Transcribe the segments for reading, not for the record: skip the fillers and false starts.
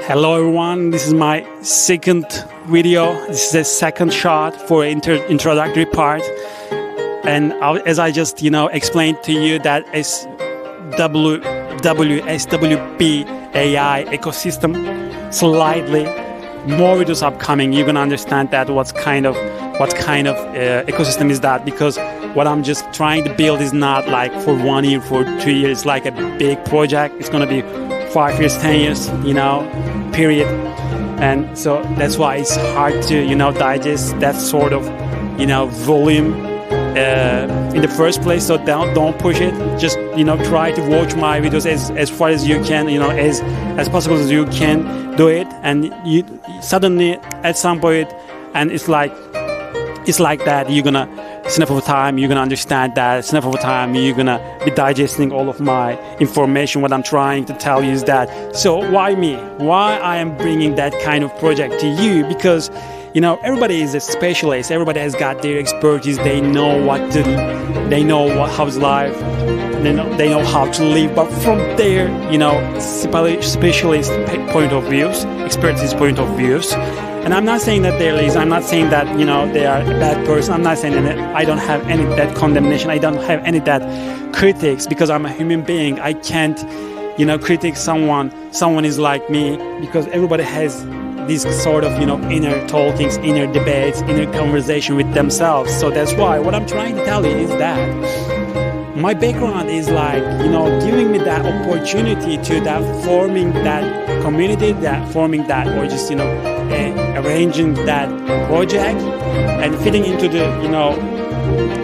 Hello everyone, this is my second video. This is the second shot for introductory part. And as I just, explained to you that SWB-AI ecosystem, slightly more videos upcoming. You're gonna understand that what kind of ecosystem is that, because what I'm just trying to build is not like for 1 year, for 2 years, like a big project. It's gonna be 5 years, 10 years, period. And so that's why it's hard to, digest that sort of, volume in the first place. So don't push it. Just, try to watch my videos as far as you can, as possible as you can do it. And you suddenly at some point, and it's like that, it's enough of a time, you're gonna understand that. It's enough of a time, you're gonna be digesting all of my information. What I'm trying to tell you is that, so why me? Why I am bringing that kind of project to you? Because, everybody is a specialist. Everybody has got their expertise. They know how's life. They know how to live. But from their, specialist point of views, expertise point of views. And I'm not saying that they're lazy. I'm not saying that, they are a bad person. I'm not saying that I don't have any of that condemnation. I don't have any of that critics, because I'm a human being. I can't, critique someone. Someone is like me, because everybody has these sort of, inner talkings, inner debates, inner conversation with themselves. So that's why what I'm trying to tell you is that my background is like, giving me that opportunity to that forming that community, that forming that, or just, arranging that project and fitting into the,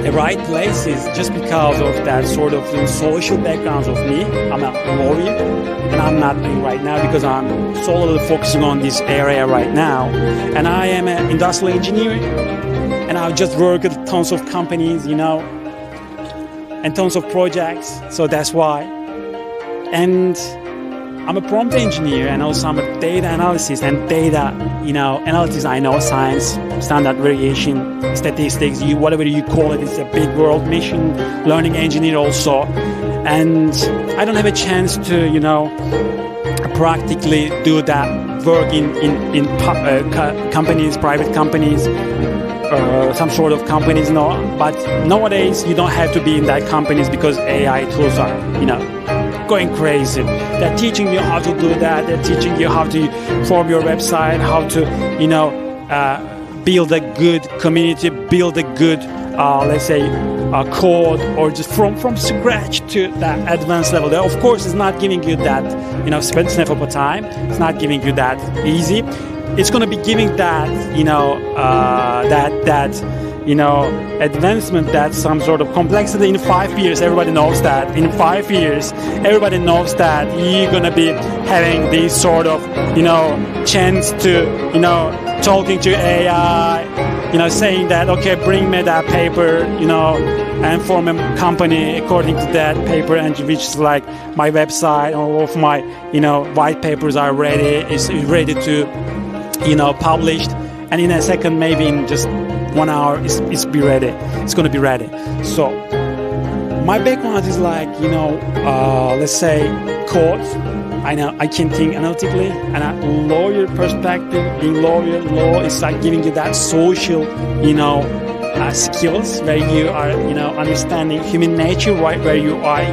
the right places, just because of that sort of social background of me. I'm a lawyer, and I'm not doing right now because I'm solely focusing on this area right now. And I am an industrial engineer, and I've just worked with tons of companies, and tons of projects. So that's why. And I'm a prompt engineer, and also I'm a data analysis and data, analysis. I know science, standard variation, statistics, whatever you call it. It's a big world, machine learning engineer also. And I don't have a chance to, practically do that work in companies, private companies, some sort of companies. No, but nowadays you don't have to be in that companies, because AI tools are, going crazy. They're teaching you how to do that. They're teaching you how to form your website, how to, build a good community, build a good, code, or just from scratch to that advanced level. There, of course, it's not giving you that, spend enough of time. It's not giving you that easy. It's going to be giving that, advancement, that some sort of complexity in 5 years. Everybody knows that. In 5 years, everybody knows that you're going to be having this sort of, chance to, talking to AI, saying that, okay, bring me that paper, and form a company according to that paper, and which is like my website. All of my, white papers are ready. It's ready to, published. And in a second, maybe in just 1 hour, it's be ready. It's going to be ready. So my background is like, let's say codes. I can think analytically, and a lawyer perspective. Being law is like giving you that social, skills, where you are, understanding human nature, right? Where you are,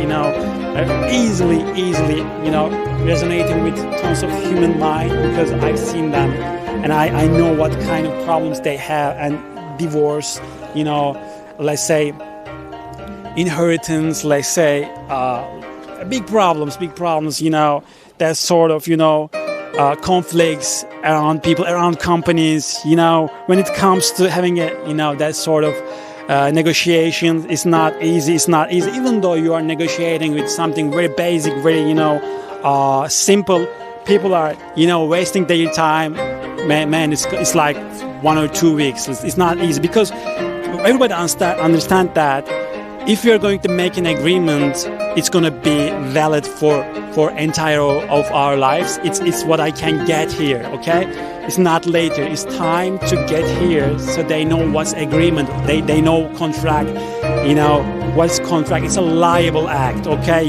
easily, resonating with tons of human mind, because I've seen them, and I know what kind of problems they have, and divorce, let's say inheritance, let's say big problems, that sort of, conflicts around people, around companies, when it comes to having a, that sort of negotiation. It's not easy, even though you are negotiating with something very basic, very, simple. People are, wasting their time. Man, it's like 1 or 2 weeks. It's not easy, because everybody understand that if you're going to make an agreement, it's going to be valid for entire of our lives. It's what I can get here, okay? It's not later. It's time to get here, so they know what's agreement. They know contract. what's contract? It's a liable act, okay?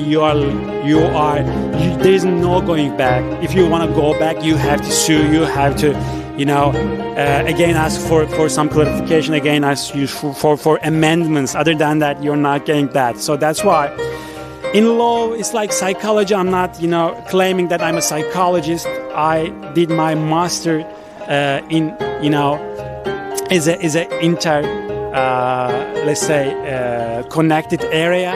There is no going back. If you want to go back, you have to sue, you have to, again, ask for some clarification, again, ask you for amendments. Other than that, you're not getting that. So that's why in law, it's like psychology. I'm not, claiming that I'm a psychologist. I did my master in, is a let's say, connected area,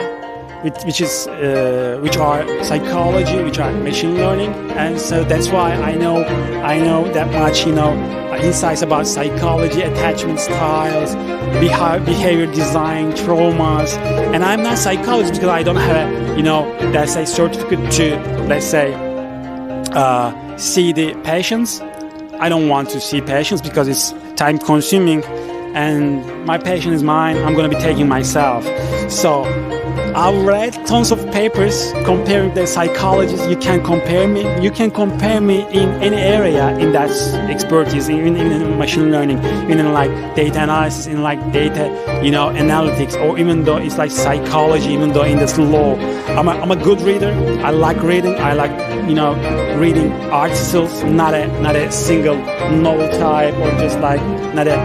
which are psychology, which are machine learning, and so that's why I know that much, insights about psychology, attachment styles, behavior design, traumas. And I'm not a psychologist because I don't have let's say, certificate to, let's say, see the patients. I don't want to see patients because it's time consuming, and my patient is mine. I'm going to be taking myself. So I've read tons of papers comparing the psychologists. You can compare me in any area in that expertise, in machine learning, in like data analysis, in like data, analytics, or even though it's like psychology, even though in this law. I'm a good reader. I like reading. I like, reading articles, not a single novel type, or just like not a,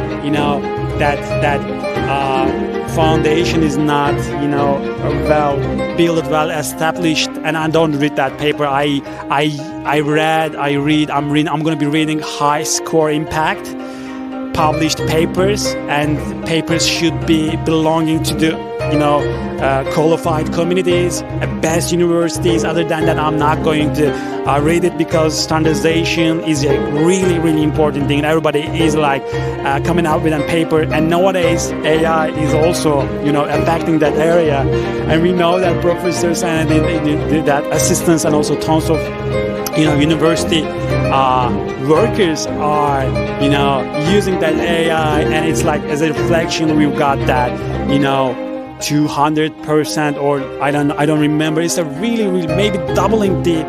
that foundation is not, well built, well established, and I don't read that paper. I'm going to be reading high score impact published papers, and papers should be belonging to the, qualified communities, best universities. Other than that, I'm not going to read it, because standardization is a really, really important thing. Everybody is like coming out with a paper, and nowadays AI is also, affecting that area, and we know that professors and that assistants and also tons of university workers are using that AI, and it's like as a reflection we've got that 200%, or I don't remember. It's a really, really maybe doubling the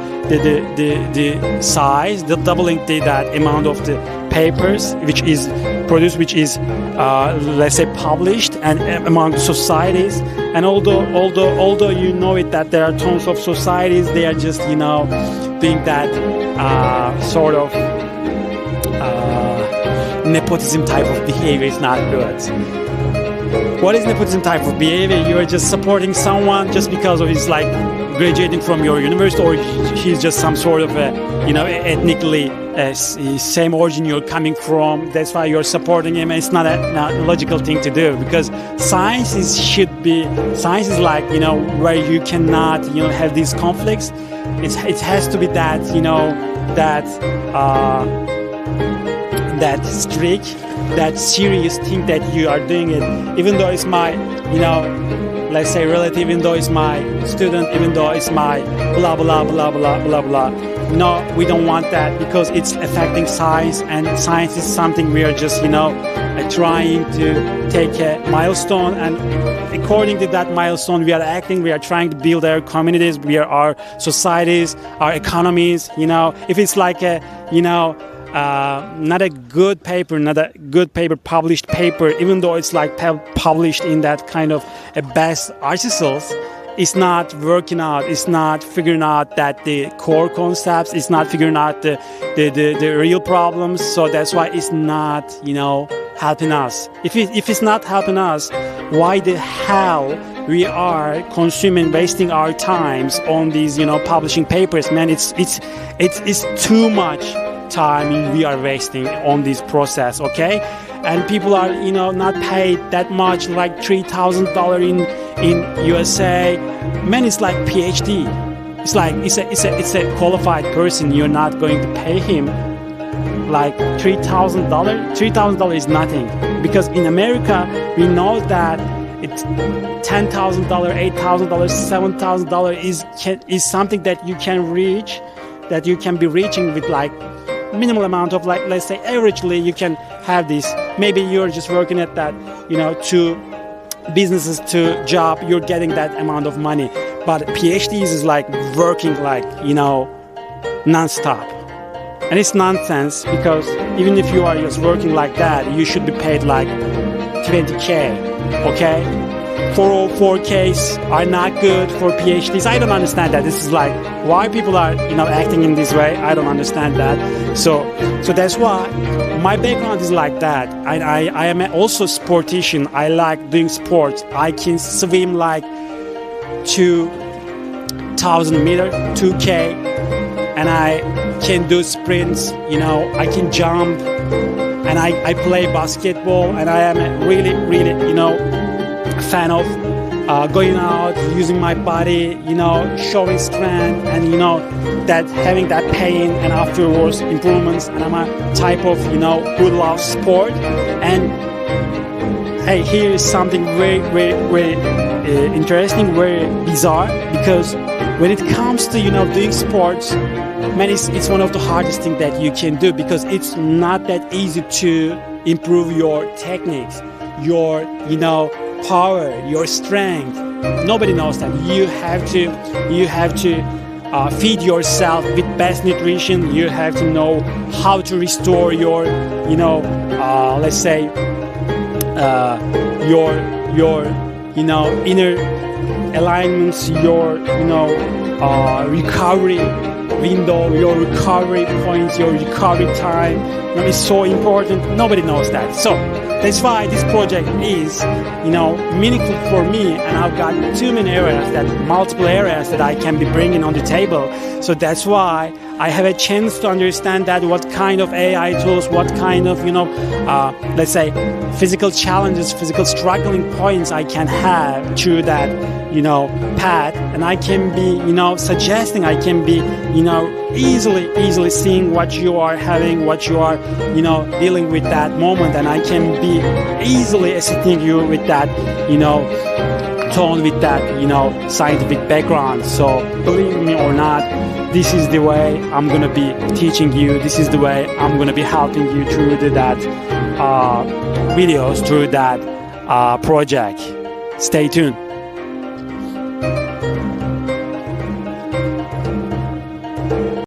size, doubling that amount of the papers which is produced, which is let's say published, and among societies. And although that there are tons of societies, they are just doing that sort of nepotism type of behavior. Is not good. What is nepotism type of behavior? You are just supporting someone just because of his like graduating from your university, or he's just some sort of ethnically same origin you're coming from. That's why you're supporting him. It's not a logical thing to do, because science is like where you cannot have these conflicts. It has to be that that strict, that serious thing that you are doing it, even though it's my let's say relative, even though it's my student, even though it's my blah blah blah blah blah blah. No, we don't want that, because it's affecting science, and science is something we are just trying to take a milestone, and according to that milestone we are acting. We are trying to build our communities, our societies, our economies. If it's like a not a good paper, published paper, even though it's like published in that kind of a best articles, it's not working out. It's not figuring out that the core concepts. It's not figuring out the real problems. So that's why it's not helping us. If it's not helping us, why the hell we are wasting our times on these publishing papers? Man, it's too much time we are wasting on this process, okay? And people are not paid that much, like $3,000 in USA. Man, it's like PhD. It's like it's a qualified person. You're not going to pay him like $3,000. $3,000 is nothing, because in America we know that it's $10,000, $8,000, $7,000 is something that you can reach, that you can be reaching with like minimal amount of, like, let's say averagely you can have this. Maybe you're just working at that two businesses to job, you're getting that amount of money. But PhDs is like working like non-stop, and it's nonsense, because even if you are just working like that, you should be paid like $20,000, okay, 404Ks are not good for PhDs. I don't understand that. This is like why people are acting in this way. I don't understand that. So that's why my background is like that. I am also a sportician. I like doing sports. I can swim like 2,000 meters, 2K, and I can do sprints. I can jump, and I play basketball, and I am really fan of going out, using my body, showing strength, and that having that pain and afterwards improvements. And I'm a type of who loves sport. And hey, here is something very interesting, very bizarre, because when it comes to doing sports, man, it's one of the hardest things that you can do, because it's not that easy to improve your techniques, your power, your strength. Nobody knows that. You have to feed yourself with best nutrition. You have to know how to restore your let's say your inner alignments, your recovery window, your recovery points, your recovery time. It's so important. Nobody knows that. So that's why this project is meaningful for me, and I've got multiple areas that I can be bringing on the table. So that's why I have a chance to understand that what kind of AI tools, what kind of let's say physical challenges, physical struggling points I can have through that path, and I can be suggesting, I can be easily seeing what you are having, what you are dealing with that moment, and I can be easily assisting you with that tone, with that scientific background. So believe me or not, this is the way I'm gonna be teaching you. This is the way I'm gonna be helping you through that videos, through that project. Stay tuned.